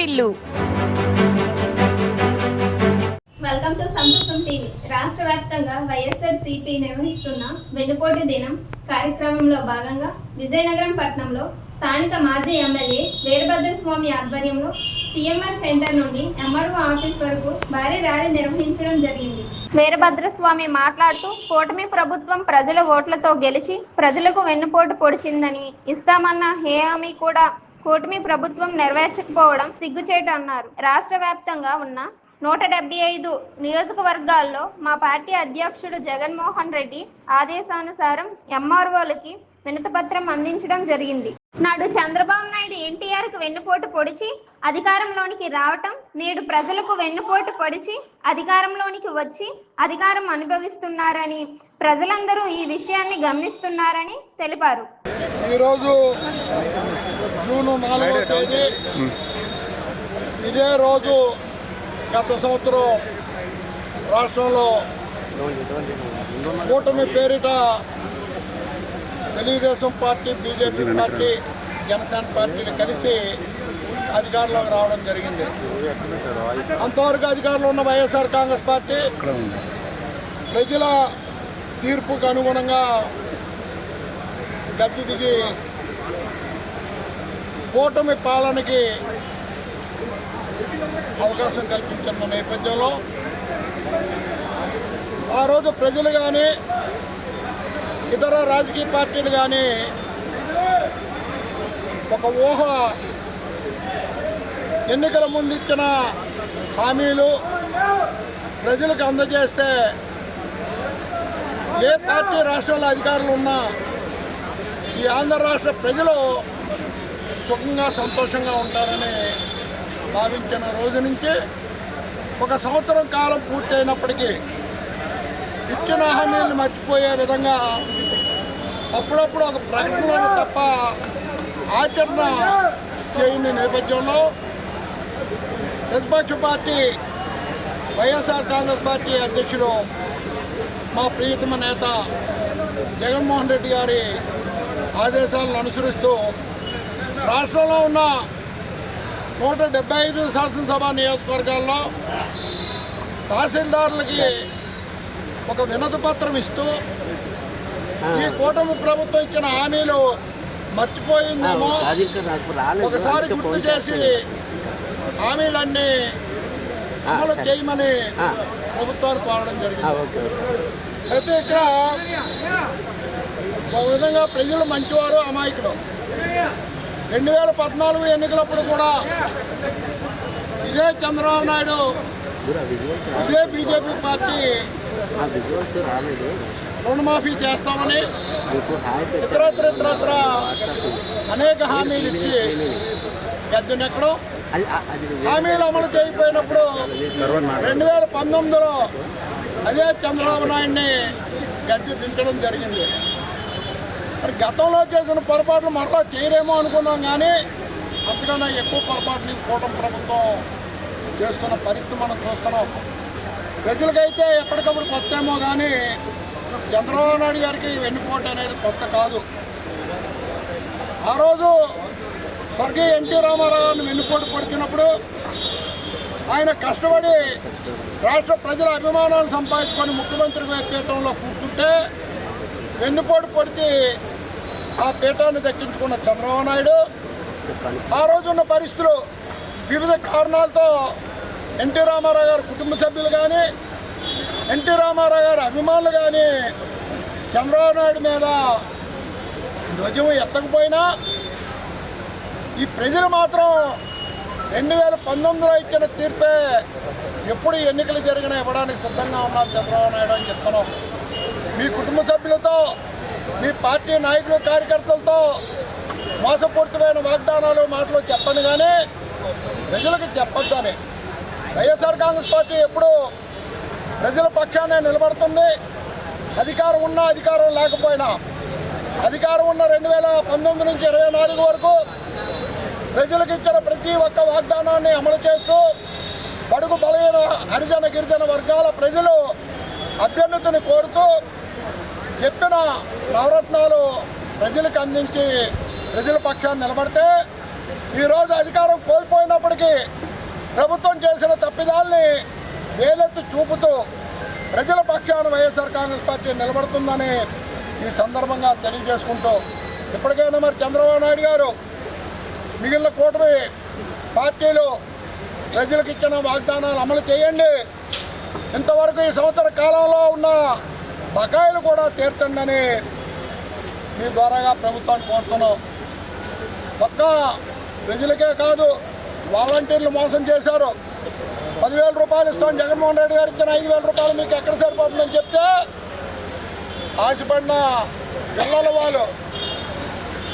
వాటిల్లు. Welcome to సంతోషం TV. రాష్ట్ర వ్యాప్తంగా వైఎస్ఆర్సీపీ నిర్వహిస్తున్న వెన్నుపోటు దినం కార్యక్రమంలో భాగంగా విజయనగరం పట్టణంలో స్థానిక మాజీ ఎమ్మెల్యే వీరభద్రస్వామి ఆధ్వర్యంలో సీఎంఆర్ సెంటర్ నుండి ఎంఆర్ఓ ఆఫీస్ వరకు భారీ ర్యాలీ నిర్వహించడం జరిగింది. వీరభద్రస్వామి మాట్లాడుతూ కూటమి ప్రభుత్వం ప్రజల ఓట్లతో గెలిచి ప్రజలకు వెన్నుపోటు పొడిచిందని, ఇస్తామన్న హామీ కూడా కూటమి ప్రభుత్వం నెరవేర్చకపోవడం సిగ్గుచేటు అన్నారు. రాష్ట్ర వ్యాప్తంగా ఉన్న 175 నియోజకవర్గాల్లో మా పార్టీ అధ్యక్షుడు జగన్మోహన్ రెడ్డి ఆదేశానుసారం ఎంఆర్ఓలకి వినతిపత్రం అందించడం జరిగింది. నాడు చంద్రబాబు నాయుడు ఎన్టీఆర్కు వెన్నుపోటు పొడిచి అధికారంలోనికి రావటం, నేడు ప్రజలకు వెన్నుపోటు పొడిచి అధికారంలోనికి వచ్చి అధికారం అనుభవిస్తున్నారని, ప్రజలందరూ ఈ విషయాన్ని గమనిస్తున్నారని తెలిపారు. ఈరోజు జూన్ 4వ తేదీ ఇదే రోజు గత సంవత్సరం రాష్ట్రంలో కూటమి పేరిట Telugu Desam party, BJP party, Janasena పార్టీలు కలిసి అధికారంలోకి రావడం జరిగింది. అంతవరకు అధికారంలో ఉన్న వైఎస్ఆర్ కాంగ్రెస్ పార్టీ ప్రజల తీర్పుకు అనుగుణంగా గద్దె దిగి కూటమి పాలనకి అవకాశం కల్పించిన నేపథ్యంలో ఆ రోజు ప్రజలు కానీ ఇతర రాజకీయ పార్టీలు కానీ ఒక ఊహ, ఎన్నికల ముందు ఇచ్చిన హామీలు ప్రజలకు అందజేస్తే ఏ పార్టీ రాష్ట్రంలో అధికారులు ఉన్నా ఈ ఆంధ్ర రాష్ట్ర ప్రజలు సుఖంగా సంతోషంగా ఉంటారని భావించిన రోజు నుంచి 1 సంవత్సరం కాలం పూర్తయినప్పటికీ ఇచ్చిన హామీలను మర్చిపోయే విధంగా అప్పుడప్పుడు ఒక ప్రకటనలు తప్ప ఆచరణ చేయని నేపథ్యంలో ప్రతిపక్ష పార్టీ వైఎస్ఆర్ కాంగ్రెస్ పార్టీ అధ్యక్షుడు మా ప్రియతమ నేత జగన్మోహన్ రెడ్డి గారి ఆదేశాలను అనుసరిస్తూ రాష్ట్రంలో ఉన్న 175 శాసనసభ నియోజకవర్గాల్లో తహసీల్దారులకి ఒక వినతి పత్రం ఇస్తూ ఈ కూటమి ప్రభుత్వం ఇచ్చిన హామీలు మర్చిపోయిందేమో ఒకసారి గుర్తు చేసి హామీలన్నీ అమలు చేయమని ప్రభుత్వాన్ని కోరడం జరిగింది. అయితే ఇక్కడ ఒక విధంగా ప్రజలు మంచివారు, అమాయకులు. 2014 ఎన్నికలప్పుడు కూడా ఇదే చంద్రబాబు నాయుడు, ఇదే బీజేపీ పార్టీ రుణమాఫీ చేస్తామని ఇతరత్ర అనేక హామీలు ఇచ్చి గద్దెనెక్కడం, హామీలు అమలు చేయకపోయినప్పుడు 2019లో అదే చంద్రబాబు నాయుడిని గద్దె దించడం జరిగింది. మరి గతంలో చేసిన పొరపాట్లు మరలా చేయరేమో అనుకున్నాం, కానీ అంతకన్నా ఎక్కువ పొరపాట్లు కూటమి ప్రభుత్వం చేస్తున్న పరిస్థితి మనం చూస్తున్నాం. ప్రజలకైతే ఎప్పటికప్పుడు కొత్త ఏమో, కానీ చంద్రబాబు నాయుడు గారికి వెన్నుపోటు అనేది కొత్త కాదు. ఆ రోజు స్వర్గీయ ఎన్టీ రామారావు గారిని వెన్నుపోటు పొడిచినప్పుడు ఆయన కష్టపడి రాష్ట్ర ప్రజల అభిమానాలు సంపాదించుకొని ముఖ్యమంత్రి పీఠంలో కూర్చుంటే వెన్నుపోటు పొడిచి ఆ పీఠాన్ని దక్కించుకున్న చంద్రబాబు నాయుడు ఆ రోజున్న పరిస్థితులు వివిధ కారణాలతో ఎన్టీ రామారావు గారి కుటుంబ సభ్యులు కానీ, ఎన్టీ రామారావు గారి అభిమానులు కానీ చంద్రబాబు నాయుడు మీద ధ్వజం ఎత్తకపోయినా ఈ ప్రజలు మాత్రం 2019లో ఇచ్చిన తీర్పే ఎప్పుడు ఎన్నికలు జరిగినా ఇవ్వడానికి సిద్ధంగా ఉన్నారు చంద్రబాబు నాయుడు అని చెప్తున్నాం. మీ కుటుంబ సభ్యులతో, మీ పార్టీ నాయకులు, కార్యకర్తలతో మోసపూరితమైన వాగ్దానాలు, మాటలు చెప్పండి, కానీ ప్రజలకు చెప్పొద్దని. వైఎస్ఆర్ కాంగ్రెస్ పార్టీ ఎప్పుడు ప్రజల పక్షానే నిలబడుతుంది. అధికారం ఉన్నా, అధికారం లేకపోయినా, అధికారం ఉన్న 2019 నుంచి 24 వరకు ప్రజలకు ఇచ్చిన ప్రతి ఒక్క వాగ్దానాన్ని అమలు చేస్తూ బడుగు బలహీన హరిజన గిరిజన వర్గాల ప్రజలు అభ్యున్నతిని కోరుతూ చెప్పిన నవరత్నాలు ప్రజలకు అందించి ప్రజల పక్షాన్ని నిలబడితే ఈరోజు అధికారం కోల్పోయినప్పటికీ ప్రభుత్వం చేసిన తప్పిదాల్ని వేలెత్తి చూపుతూ ప్రజల పక్షాన వైఎస్ఆర్ కాంగ్రెస్ పార్టీ నిలబడుతుందని ఈ సందర్భంగా తెలియజేసుకుంటూ ఇప్పటికైనా మరి చంద్రబాబు నాయుడు గారు మిగిలిన కూటమి పార్టీలు ప్రజలకు ఇచ్చిన వాగ్దానాలు అమలు చేయండి. ఇంతవరకు ఈ సంవత్సర కాలంలో ఉన్న బకాయిలు కూడా తీర్చండి అని మీ ద్వారాగా ప్రభుత్వాన్ని కోరుతున్నాం. ఒక్క ప్రజలకే కాదు, వాలంటీర్లు మోసం చేశారు. 10,000 రూపాయలు ఇస్తాం, జగన్మోహన్ రెడ్డి గారు ఇచ్చిన 5,000 రూపాయలు మీకు ఎక్కడ సరిపోతుందని చెప్తే ఆశపడిన పిల్లల వాళ్ళు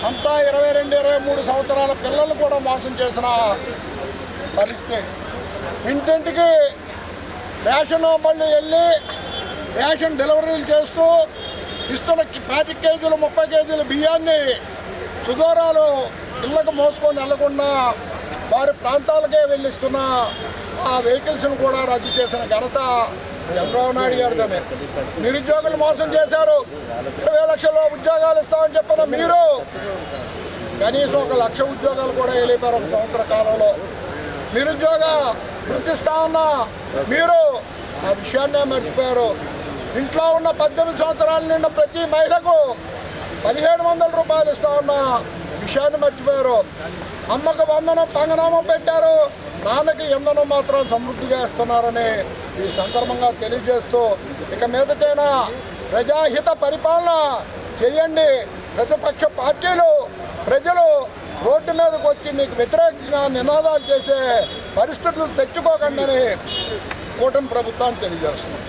అంతా 22-23 సంవత్సరాల పిల్లలు కూడా మోసం చేసిన పరిస్థితి. ఇంటింటికి రేషన్ బళ్ళు వెళ్ళి రేషన్ డెలివరీలు చేస్తూ ఇస్తున్న 5 కేజీలు 30 కేజీల బియ్యాన్ని సుదూరాలు ఇళ్ళకు మోసుకొని వెళ్లకుండా వారి ప్రాంతాలకే వెళ్ళిస్తున్న ఆ వెహికల్స్ను కూడా రద్దు చేసిన ఘనత చంద్రబాబు నాయుడు గారితోనే. నిరుద్యోగులు మోసం చేశారు. 20 లక్షల ఉద్యోగాలు ఇస్తామని చెప్పిన మీరు కనీసం 1 లక్ష ఉద్యోగాలు కూడా వెళ్ళిపోయారు ఒక సంవత్సర కాలంలో. నిరుద్యోగ వృత్తిస్తా ఉన్న మీరు ఆ విషయాన్నే మర్చిపోయారు. ఇంట్లో ఉన్న 18 సంవత్సరాల నిండా ప్రతి మహిళకు 1,700 రూపాయలు ఇస్తా ఉన్న విషయాన్ని మర్చిపోయారు. అమ్మకు వందనం పంగనామం పెట్టారు, నాన్నకి ఇంధనం మాత్రం సమృద్ధిగా ఇస్తున్నారని ఈ సందర్భంగా తెలియజేస్తూ ఇక మీదటైనా ప్రజాహిత పరిపాలన చేయండి. ప్రతిపక్ష పార్టీలు ప్రజలు రోడ్డు మీదకి వచ్చి మీకు వ్యతిరేకంగా నినాదాలు చేసే పరిస్థితులు తెచ్చుకోకండి అని కూటమి ప్రభుత్వాన్ని తెలియజేస్తున్నాం.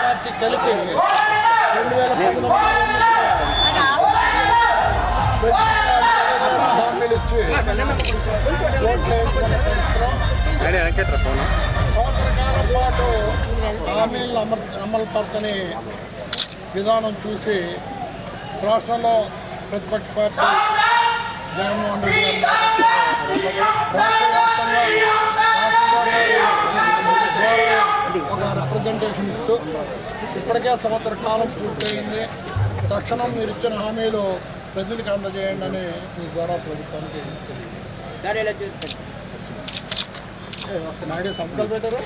పార్టీ కలిపి 2019 హామీలు ఇచ్చి సంవత్సర కాలం పాటు హామీలను అమలుపరచని విధానం చూసి రాష్ట్రంలో ప్రతిపక్ష పార్టీ జగన్మోహన్ రెడ్డి గారు రాష్ట్ర వ్యాప్తంగా ఒక రిప్రజెంటేషన్ ఇస్తూ ఇప్పటికే సంవత్సర కాలం పూర్తయింది, తక్షణం మీరు ఇచ్చిన హామీలు ప్రజలకు అందజేయండి అని మీ ద్వారా ప్రభుత్వానికి నాయుడు సంతకాలు పెట్టారు.